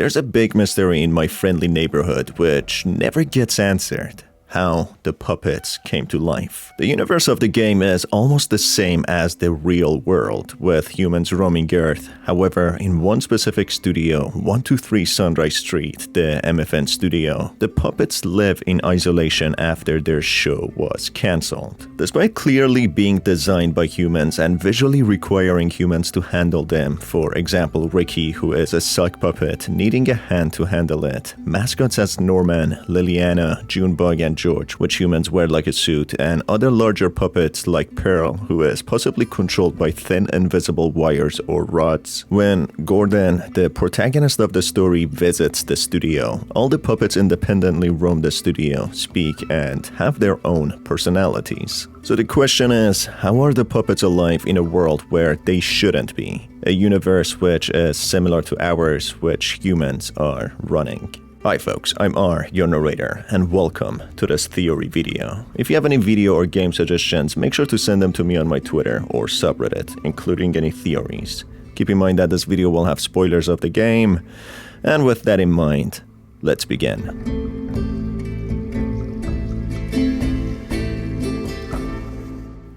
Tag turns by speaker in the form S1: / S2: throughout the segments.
S1: There's a big mystery in my friendly neighborhood which never gets answered. How the puppets came to life. The universe of the game is almost the same as the real world, with humans roaming Earth. However, in one specific studio, 123 Sunrise Street, the MFN studio, the puppets live in isolation after their show was cancelled. Despite clearly being designed by humans and visually requiring humans to handle them, for example Ricky, who is a sock puppet, needing a hand to handle it, mascots as Norman, Liliana, Junebug, and George, which humans wear like a suit, and other larger puppets like Pearl, who is possibly controlled by thin invisible wires or rods. When Gordon, the protagonist of the story, visits the studio, all the puppets independently roam the studio, speak, and have their own personalities. So the question is, how are the puppets alive in a world where they shouldn't be? A universe which is similar to ours, which humans are running. Hi folks, I'm R, your narrator, and welcome to this theory video. If you have any video or game suggestions, make sure to send them to me on my Twitter or subreddit, including any theories. Keep in mind that this video will have spoilers of the game, and with that in mind, let's begin.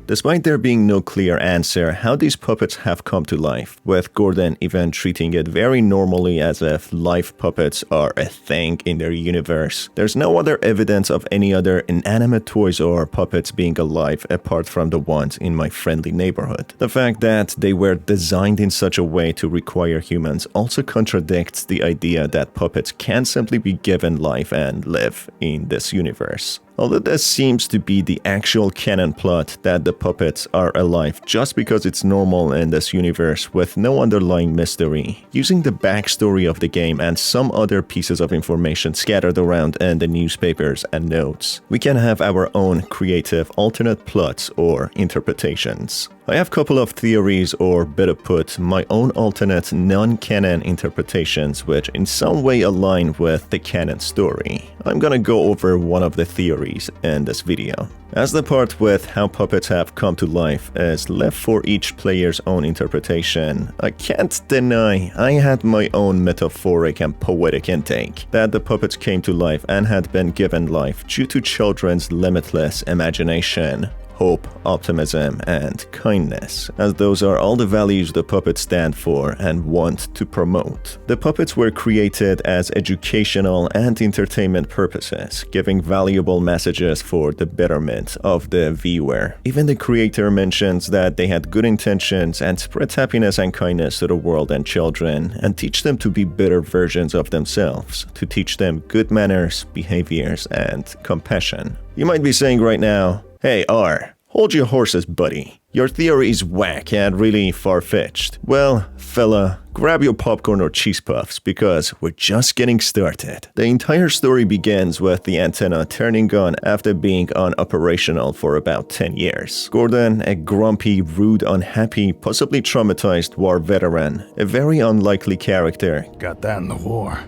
S1: Despite there being no clear answer how these puppets have come to life, with Gordon even treating it very normally as if live puppets are a thing in their universe, there's no other evidence of any other inanimate toys or puppets being alive apart from the ones in my friendly neighborhood. The fact that they were designed in such a way to require humans also contradicts the idea that puppets can simply be given life and live in this universe. Although this seems to be the actual canon plot that the puppets are alive just because it's normal in this universe with no underlying mystery, using the backstory of the game and some other pieces of information scattered around in the newspapers and notes, we can have our own creative alternate plots or interpretations. I have a couple of theories, or better put, my own alternate non-canon interpretations which in some way align with the canon story. I'm gonna go over one of the theories in this video. As the part with how puppets have come to life is left for each player's own interpretation, I can't deny I had my own metaphoric and poetic intake that the puppets came to life and had been given life due to children's limitless imagination, hope, optimism, and kindness, as those are all the values the puppets stand for and want to promote. The puppets were created as educational and entertainment purposes, giving valuable messages for the betterment of the viewer. Even the creator mentions that they had good intentions and spread happiness and kindness to the world and children, and teach them to be better versions of themselves, to teach them good manners, behaviors, and compassion. You might be saying right now, "Hey R, hold your horses buddy. Your theory is whack and really far-fetched." Well, fella, grab your popcorn or cheese puffs because we're just getting started. The entire story begins with the antenna turning on after being unoperational for about 10 years. Gordon, a grumpy, rude, unhappy, possibly traumatized war veteran, a very unlikely character,
S2: Got that in the war.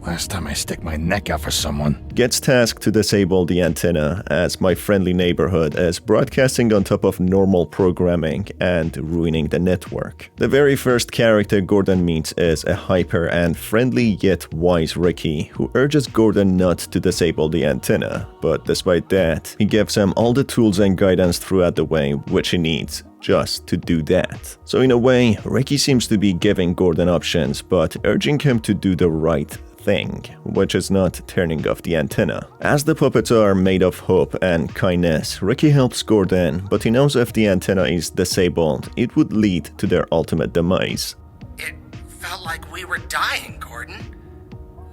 S2: Last time I stick my neck out for someone.
S1: gets tasked to disable the antenna as my friendly neighborhood is broadcasting on top of normal programming and ruining the network. The very first character Gordon meets is a hyper and friendly yet wise Ricky who urges Gordon not to disable the antenna, but despite that, he gives him all the tools and guidance throughout the way which he needs just to do that. So in a way, Ricky seems to be giving Gordon options but urging him to do the right thing, which is not turning off the antenna. As the puppets are made of hope and kindness, Ricky helps Gordon, but he knows if the antenna is disabled, it would lead to their ultimate demise.
S3: It felt like we were dying, Gordon.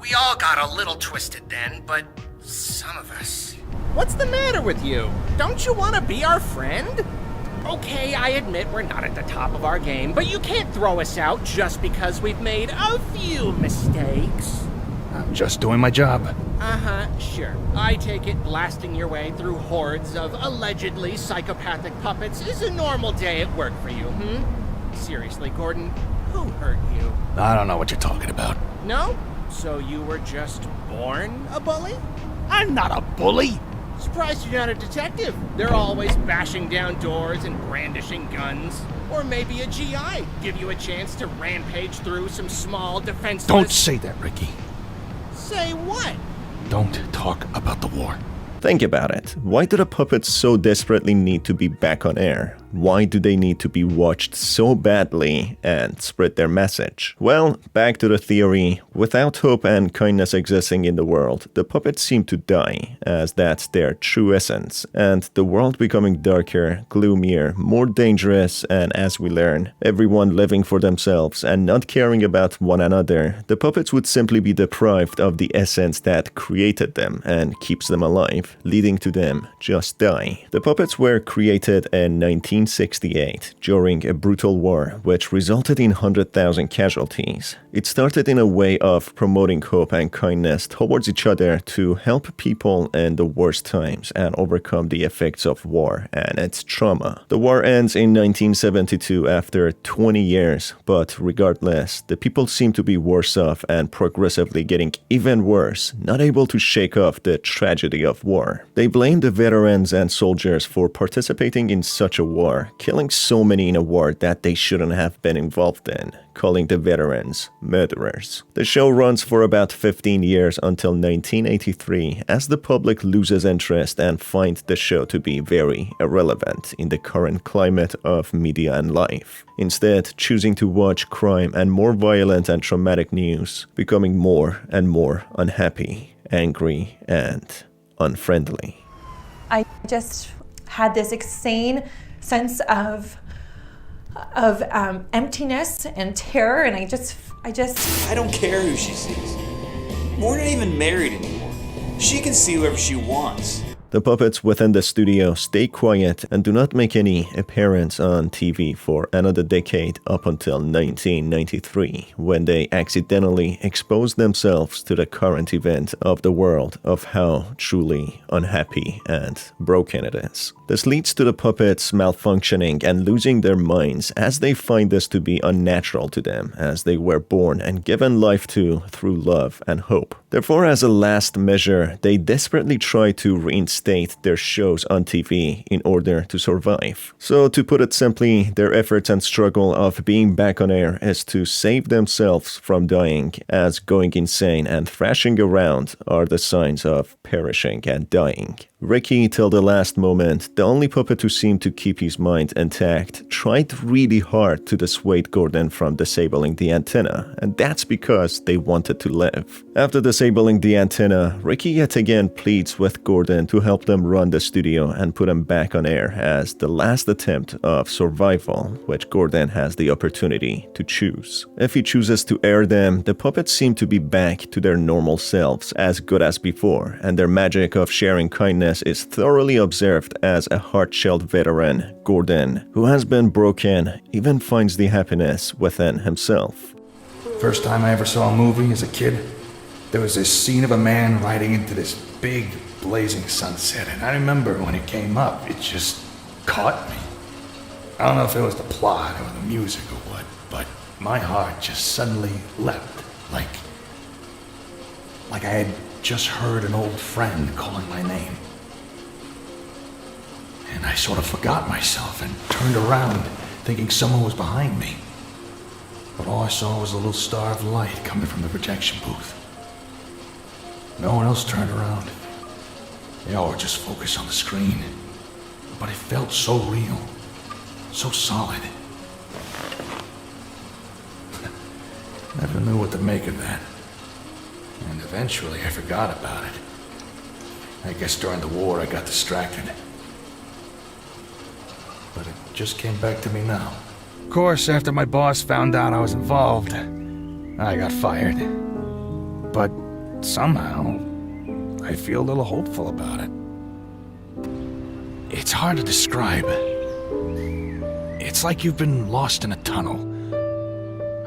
S3: We all got a little twisted then, but some of us.
S4: What's the matter with you? Don't you want to be our friend? Okay, I admit we're not at the top of our game, but you can't throw us out just because we've made a few mistakes.
S2: I'm just doing my job.
S4: Sure. I take it blasting your way through hordes of allegedly psychopathic puppets is a normal day at work for you, Seriously, Gordon, who hurt you?
S2: I don't know what you're talking about.
S4: No? So you were just born a bully?
S2: I'm not a bully.
S4: Surprised you're not a detective. They're always bashing down doors and brandishing guns. Or maybe a GI. Give you a chance to rampage through some small defenseless...
S2: Don't say that, Ricky.
S4: Say what?
S2: Don't talk about the war.
S1: Think about it. Why do the puppets so desperately need to be back on air? Why do they need to be watched so badly and spread their message? Well, back to the theory. Without hope and kindness existing in the world, the puppets seem to die, as that's their true essence, and the world becoming darker, gloomier, more dangerous, and as we learn, everyone living for themselves and not caring about one another, the puppets would simply be deprived of the essence that created them and keeps them alive, leading to them just die. The puppets were created in 1968 during a brutal war which resulted in 100,000 casualties. It started in a way of promoting hope and kindness towards each other to help people in the worst times and overcome the effects of war and its trauma. The war ends in 1972 after 20 years, but regardless, the people seem to be worse off and progressively getting even worse, not able to shake off the tragedy of war. They blame the veterans and soldiers for participating in such a war, killing so many in a war that they shouldn't have been involved in, calling the veterans murderers. The show runs for about 15 years until 1983 as the public loses interest and finds the show to be very irrelevant in the current climate of media and life, instead choosing to watch crime and more violent and traumatic news, becoming more and more unhappy, angry, and unfriendly.
S5: I just had this insane sense of emptiness and terror, and I just
S6: I don't care who she sees. We're not even married anymore. She can see whoever she wants.
S1: The puppets within the studio stay quiet and do not make any appearance on TV for another decade up until 1993, when they accidentally expose themselves to the current event of the world of how truly unhappy and broken it is. This leads to the puppets malfunctioning and losing their minds as they find this to be unnatural to them as they were born and given life to through love and hope. Therefore, as a last measure, they desperately try to reinstate their shows on TV in order to survive. So to put it simply, their efforts and struggle of being back on air is to save themselves from dying, as going insane and thrashing around are the signs of perishing and dying. Ricky, till the last moment, the only puppet who seemed to keep his mind intact, tried really hard to dissuade Gordon from disabling the antenna, and that's because they wanted to live. After disabling the antenna, Ricky yet again pleads with Gordon to help them run the studio and put him back on air as the last attempt of survival, which Gordon has the opportunity to choose. If he chooses to air them, the puppets seem to be back to their normal selves as good as before, and their magic of sharing kindness is thoroughly observed as a hard-shelled veteran, Gordon, who has been broken, even finds the happiness within himself.
S2: First time I ever saw a movie as a kid, there was this scene of a man riding into this big blazing sunset, and I remember when it came up, it just caught me. I don't know if it was the plot or the music or what, but my heart just suddenly leapt, like I had just heard an old friend calling my name. And I sort of forgot myself and turned around, thinking someone was behind me. But all I saw was a little star of light coming from the projection booth. No one else turned around. They all were just focused on the screen. But it felt so real, so solid. Never knew what to make of that. And eventually I forgot about it. I guess during the war I got distracted. But it just came back to me now. Of course, after my boss found out I was involved, I got fired. But somehow, I feel a little hopeful about it. It's hard to describe. It's like you've been lost in a tunnel,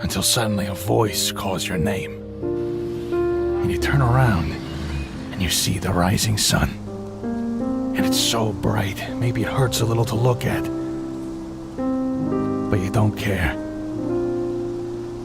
S2: until suddenly a voice calls your name. And you turn around, and you see the rising sun. And it's so bright, maybe it hurts a little to look at. But you don't care.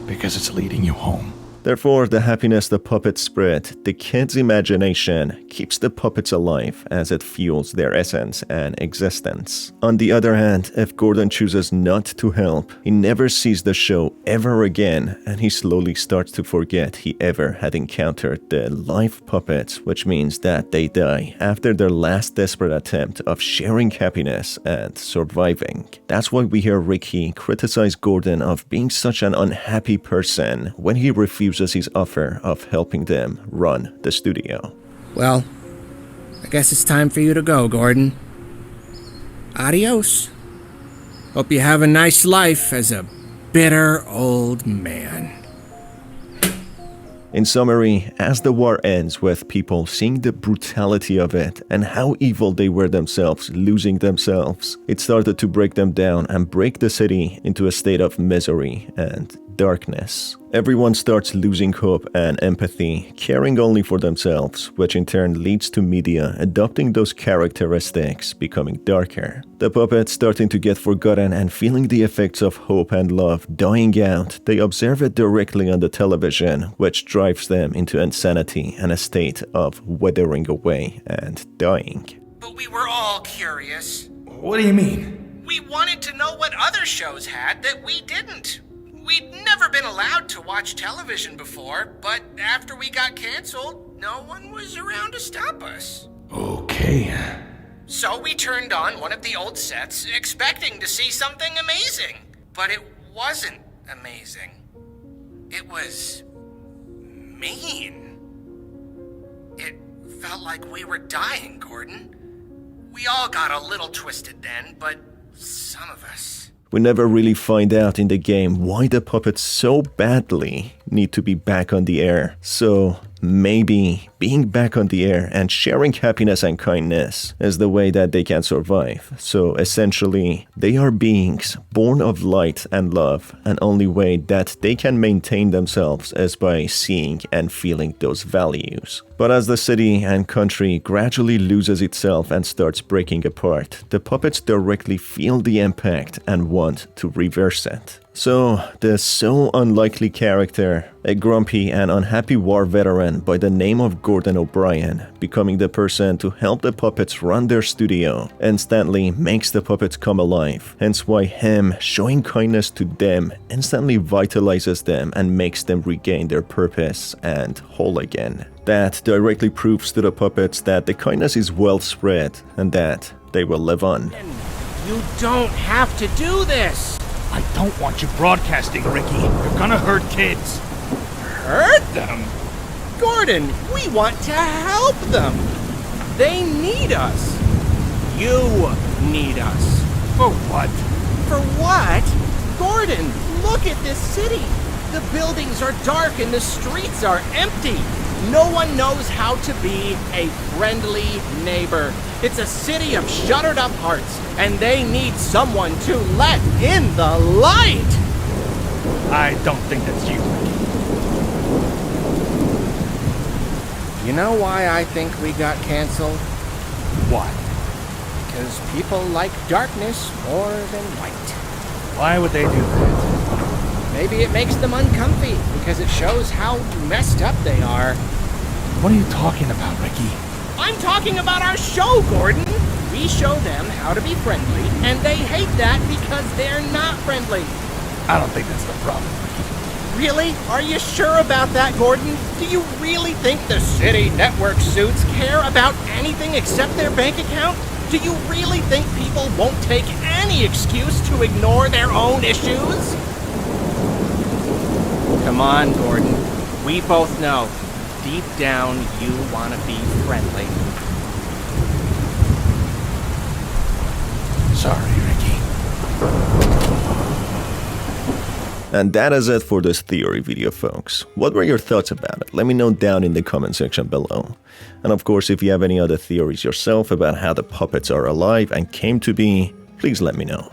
S2: Because it's leading you home.
S1: Therefore, the happiness the puppets spread, the kids' imagination, keeps the puppets alive as it fuels their essence and existence. On the other hand, if Gordon chooses not to help, he never sees the show ever again, and he slowly starts to forget he ever had encountered the live puppets, which means that they die after their last desperate attempt of sharing happiness and surviving. That's why we hear Ricky criticize Gordon of being such an unhappy person when he refuses his offer of helping them run the studio.
S4: Well, I guess it's time for you to go, Gordon. Adios. Hope you have a nice life as a bitter old man.
S1: In summary, as the war ends with people seeing the brutality of it and how evil they were themselves, losing themselves, it started to break them down and break the city into a state of misery and darkness. Everyone starts losing hope and empathy, caring only for themselves, which in turn leads to media adopting those characteristics, becoming darker. The puppets starting to get forgotten and feeling the effects of hope and love dying out, they observe it directly on the television, which drives them into insanity and a state of withering away and dying.
S3: But we were all curious.
S2: What do you mean?
S3: We wanted to know what other shows had that we didn't. We'd never been allowed to watch television before, but after we got canceled, no one was around to stop us.
S2: Okay.
S3: So we turned on one of the old sets, expecting to see something amazing. But it wasn't amazing. It was mean. It felt like we were dying, Gordon. We all got a little twisted then, but some of us.
S1: We never really find out in the game why the puppets so badly need to be back on the air. So maybe being back on the air and sharing happiness and kindness is the way that they can survive. So essentially, they are beings born of light and love, and only way that they can maintain themselves is by seeing and feeling those values. But as the city and country gradually loses itself and starts breaking apart, the puppets directly feel the impact and want to reverse it. So, the so unlikely character, a grumpy and unhappy war veteran by the name of Gordon O'Brien, becoming the person to help the puppets run their studio, instantly makes the puppets come alive. Hence why him showing kindness to them instantly vitalizes them and makes them regain their purpose and whole again. That directly proves to the puppets that the kindness is well spread and that they will live on.
S4: You don't have to do this!
S2: I don't want you broadcasting, Ricky. You're gonna hurt kids.
S4: Hurt them? Gordon, we want to help them. They need us. You need us.
S2: For what?
S4: For what? Gordon, look at this city. The buildings are dark and the streets are empty. No one knows how to be a friendly neighbor. It's a city of shuttered up hearts, and they need someone to let in the light.
S2: I don't think that's you, Ricky.
S4: You know why I think we got canceled?
S2: Why?
S4: Because people like darkness more than light.
S2: Why would they do that?
S4: Maybe it makes them uncomfy because it shows how messed up they are.
S2: What are you talking about, Ricky?
S4: I'm talking about our show, Gordon. We show them how to be friendly, and they hate that because they're not friendly.
S2: I don't think that's the problem, Ricky.
S4: Really? Are you sure about that, Gordon? Do you really think the city network suits care about anything except their bank account? Do you really think people won't take any excuse to ignore their own issues? Come on, Gordon. We both know, deep down, you want to be friendly.
S2: Sorry, Ricky.
S1: And that is it for this theory video, folks. What were your thoughts about it? Let me know down in the comment section below. And of course, if you have any other theories yourself about how the puppets are alive and came to be, please let me know.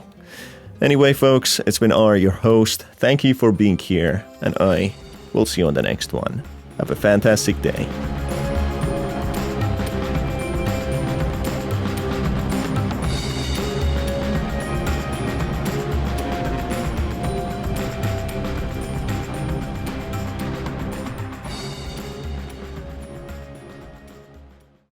S1: Anyway, folks, it's been R, your host. Thank you for being here, and I will see you on the next one. Have a fantastic day.